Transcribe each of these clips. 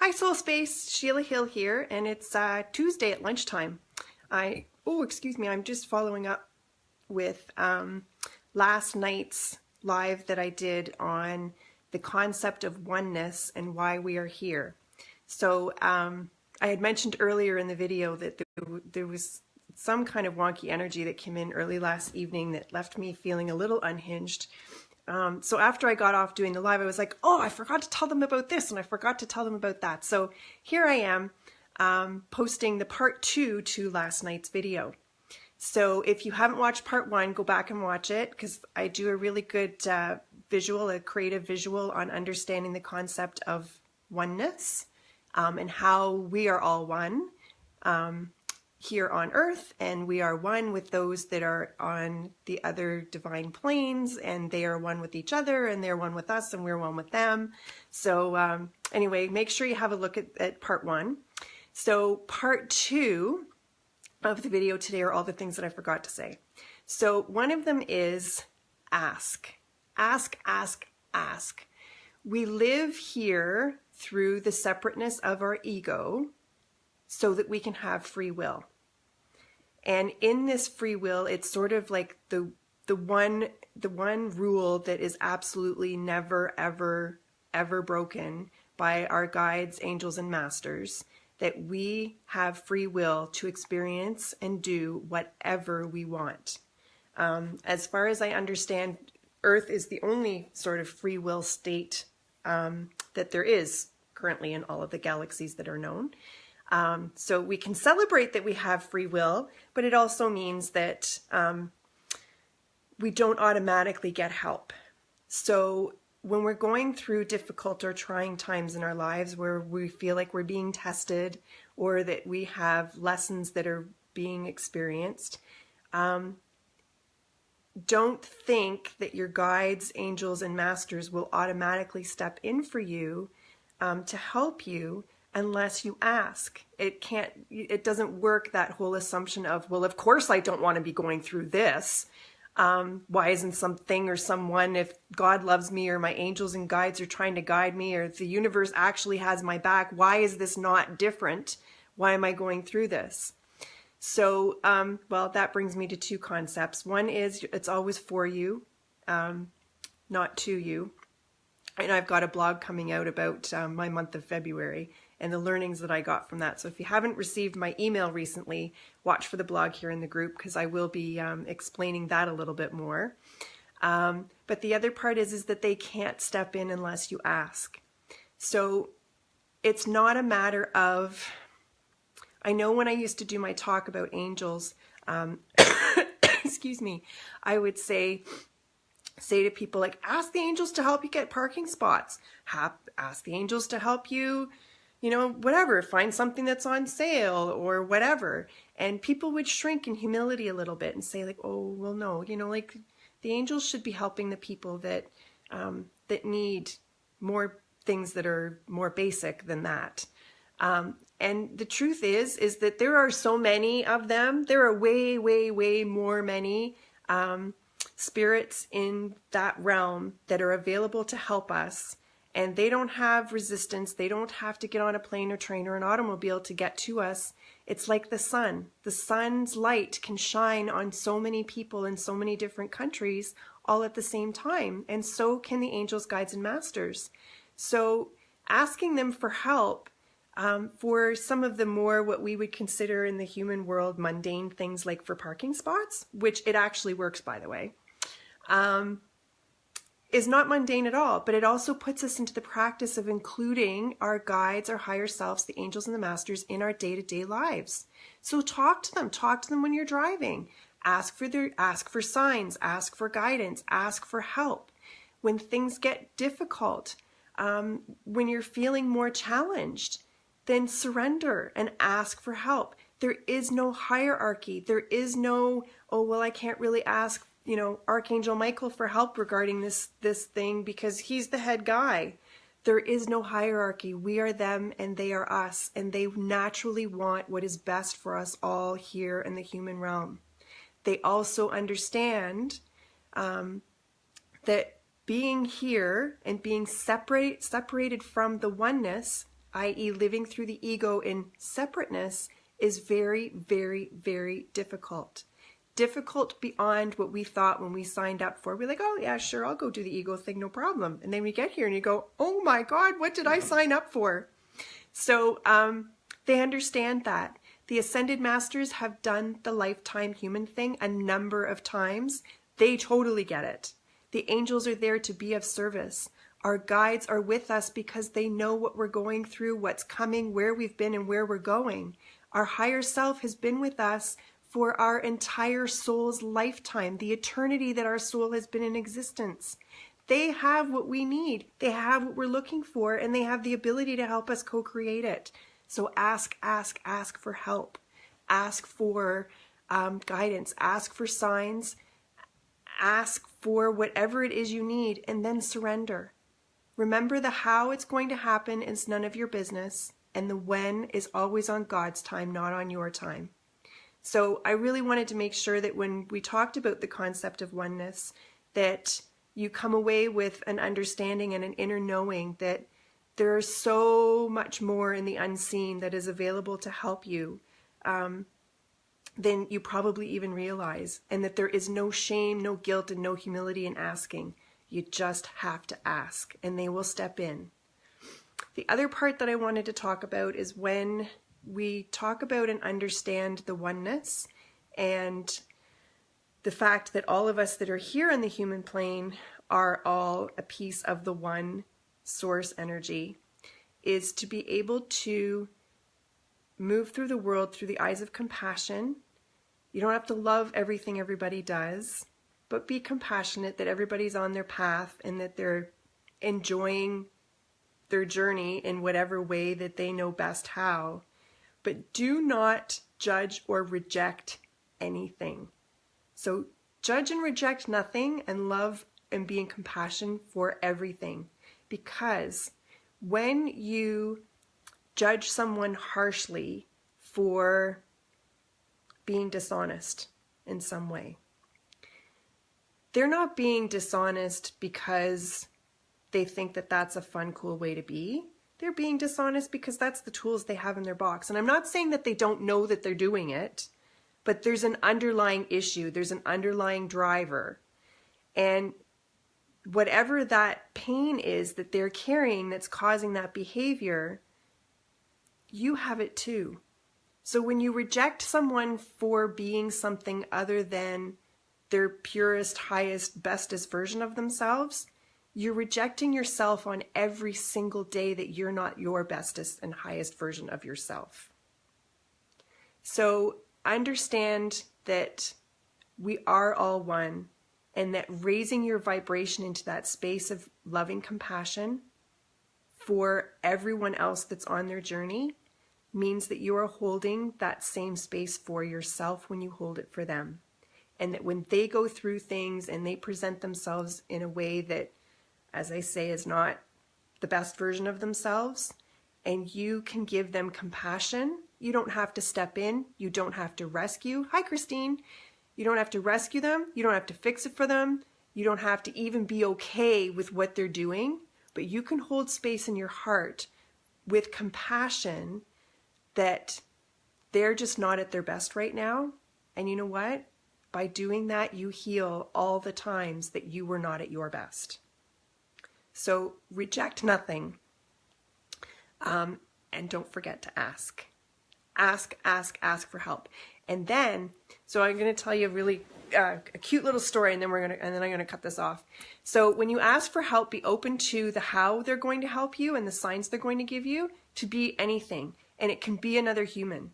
Hi Soul Space, Sheila Hill here, and it's Tuesday at lunchtime. Excuse me, I'm just following up with last night's live that I did on the concept of oneness and why we are here. So I had mentioned earlier in the video that there was some kind of wonky energy that came in early last evening that left me feeling a little unhinged. So after I got off doing the live, I was like, oh, I forgot to tell them about this and I forgot to tell them about that. So here I am posting the part 2 to last night's video. So if you haven't watched part 1, go back and watch it, because I do a really good a creative visual on understanding the concept of oneness and how we are all one here on earth, and we are one with those that are on the other divine planes, and they are one with each other, and they're one with us, and we're one with them. So anyway, make sure you have a look at part 1. So part 2 of the video today are all the things that I forgot to say. So one of them is ask. Ask, ask, ask. We live here through the separateness of our ego so that we can have free will. And in this free will, it's sort of like the one rule that is absolutely never, ever, ever broken by our guides, angels, and masters, that we have free will to experience and do whatever we want. As far as I understand, Earth is the only sort of free will state that there is currently in all of the galaxies that are known. So we can celebrate that we have free will, but it also means that we don't automatically get help. So when we're going through difficult or trying times in our lives where we feel like we're being tested or that we have lessons that are being experienced, don't think that your guides, angels, and masters will automatically step in for you to help you unless you ask. It doesn't work, that whole assumption of, well, of course I don't want to be going through this. Why isn't something or someone, if God loves me or my angels and guides are trying to guide me or if the universe actually has my back, why is this not different? Why am I going through this? So, well, that brings me to 2 concepts. One is it's always for you, not to you. And I've got a blog coming out about my month of February and the learnings that I got from that. So if you haven't received my email recently, watch for the blog here in the group, because I will be explaining that a little bit more. But the other part is that they can't step in unless you ask. So it's not a matter of, I know when I used to do my talk about angels, excuse me, I would say to people, like, ask the angels to help you get parking spots. Ask the angels to help you, whatever, find something that's on sale or whatever. And people would shrink in humility a little bit and say, like, oh, well, no, like the angels should be helping the people that need more things that are more basic than that. And the truth is that there are so many of them. There are way, way, way more many spirits in that realm that are available to help us, and they don't have resistance. They don't have to get on a plane or train or an automobile to get to us. It's like the sun. The sun's light can shine on so many people in so many different countries all at the same time, and so can the angels, guides, and masters. So asking them for help for some of the more what we would consider in the human world mundane things, like for parking spots, which it actually works, by the way, is not mundane at all, but it also puts us into the practice of including our guides, our higher selves, the angels and the masters in our day-to-day lives. So talk to them when you're driving. Ask for signs, ask for guidance, ask for help. When things get difficult, when you're feeling more challenged, then surrender and ask for help. There is no hierarchy. There is no, oh, well, I can't really ask, Archangel Michael for help regarding this thing because he's the head guy. There is no hierarchy. We are them and they are us, and they naturally want what is best for us all here in the human realm. They also understand that being here and being separated from the oneness i.e. living through the ego in separateness, is very, very, very difficult. Difficult beyond what we thought when we signed up for. We're like, oh yeah, sure, I'll go do the ego thing, no problem. And then we get here and you go, oh my God, what did I sign up for? So they understand that. The Ascended Masters have done the lifetime human thing a number of times. They totally get it. The angels are there to be of service. Our guides are with us because they know what we're going through, what's coming, where we've been, and where we're going. Our higher self has been with us for our entire soul's lifetime, the eternity that our soul has been in existence. They have what we need. They have what we're looking for, and they have the ability to help us co-create it. So ask for help. Ask for guidance. Ask for signs. Ask for whatever it is you need, and then surrender. Remember, the how it's going to happen is none of your business, and the when is always on God's time, not on your time. So I really wanted to make sure that when we talked about the concept of oneness, that you come away with an understanding and an inner knowing that there is so much more in the unseen that is available to help you than you probably even realize, and that there is no shame, no guilt, and no humility in asking. You just have to ask, and they will step in. The other part that I wanted to talk about is when we talk about and understand the oneness and the fact that all of us that are here on the human plane are all a piece of the one source energy, is to be able to move through the world through the eyes of compassion. You don't have to love everything everybody does, but be compassionate that everybody's on their path and that they're enjoying their journey in whatever way that they know best how. But do not judge or reject anything. So judge and reject nothing, and love and be in compassion for everything. Because when you judge someone harshly for being dishonest in some way, they're not being dishonest because they think that that's a fun, cool way to be. They're being dishonest because that's the tools they have in their box. And I'm not saying that they don't know that they're doing it, but there's an underlying issue. There's an underlying driver. And whatever that pain is that they're carrying that's causing that behavior, you have it too. So when you reject someone for being something other than their purest, highest, bestest version of themselves, you're rejecting yourself on every single day that you're not your bestest and highest version of yourself. So understand that we are all one, and that raising your vibration into that space of loving compassion for everyone else that's on their journey means that you are holding that same space for yourself when you hold it for them. And that when they go through things and they present themselves in a way that, as I say, is not the best version of themselves, and you can give them compassion, you don't have to step in, you don't have to rescue. Hi, Christine. You don't have to rescue them, you don't have to fix it for them, you don't have to even be okay with what they're doing, but you can hold space in your heart with compassion that they're just not at their best right now. And you know what? By doing that, you heal all the times that you were not at your best. So reject nothing. And don't forget to ask. Ask for help. And then, so I'm going to tell you a really a cute little story, and then I'm going to cut this off. So when you ask for help, be open to the how they're going to help you and the signs they're going to give you to be anything, and it can be another human.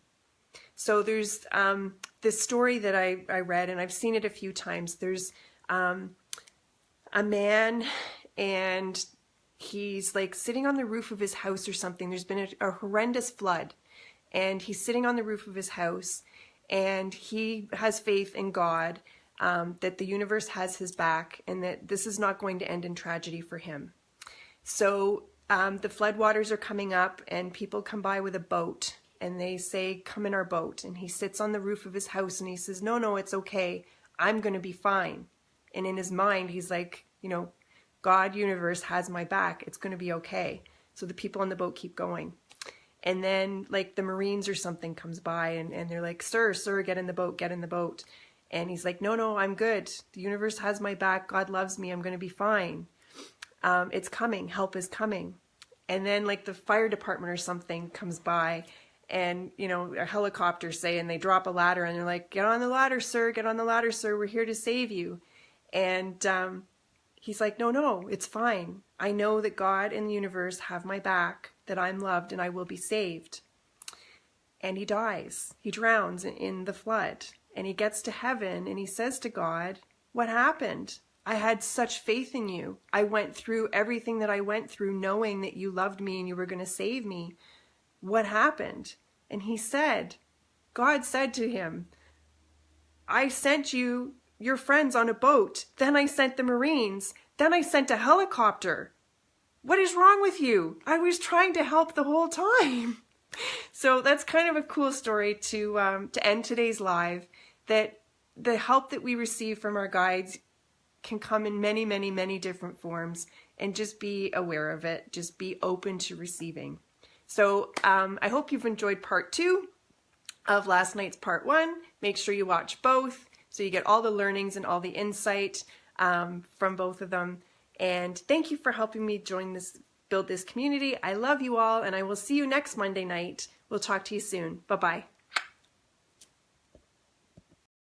So there's this story that I read, and I've seen it a few times. There's a man, and he's like sitting on the roof of his house or something. There's been a horrendous flood, and he's sitting on the roof of his house, and he has faith in God, that the universe has his back, and that this is not going to end in tragedy for him. So the floodwaters are coming up, and people come by with a boat, and they say, come in our boat. And he sits on the roof of his house, and he says, no, it's okay. I'm going to be fine. And in his mind, he's like, God, universe has my back. It's going to be okay. So the people on the boat keep going. And then like the Marines or something comes by and they're like, sir, get in the boat, get in the boat. And he's like, no, I'm good. The universe has my back. God loves me. I'm going to be fine. It's coming. Help is coming. And then like the fire department or something comes by and, you know, a helicopter say, and they drop a ladder and they're like, get on the ladder, sir. Get on the ladder, sir. We're here to save you. And he's like, no, it's fine. I know that God and the universe have my back, that I'm loved and I will be saved. And he dies. He drowns in the flood. And he gets to heaven and he says to God, what happened? I had such faith in you. I went through everything that I went through knowing that you loved me and you were going to save me. What happened? And he said, God said to him, I sent you, your friends, on a boat. Then I sent the Marines. Then I sent a helicopter. What is wrong with you? I was trying to help the whole time. So that's kind of a cool story to end today's live, that the help that we receive from our guides can come in many, many, many different forms, and just be aware of it. Just be open to receiving. So I hope you've enjoyed part 2 of last night's part 1. Make sure you watch both so you get all the learnings and all the insight from both of them. And thank you for helping me build this community. I love you all, and I will see you next Monday night. We'll talk to you soon. Bye-bye.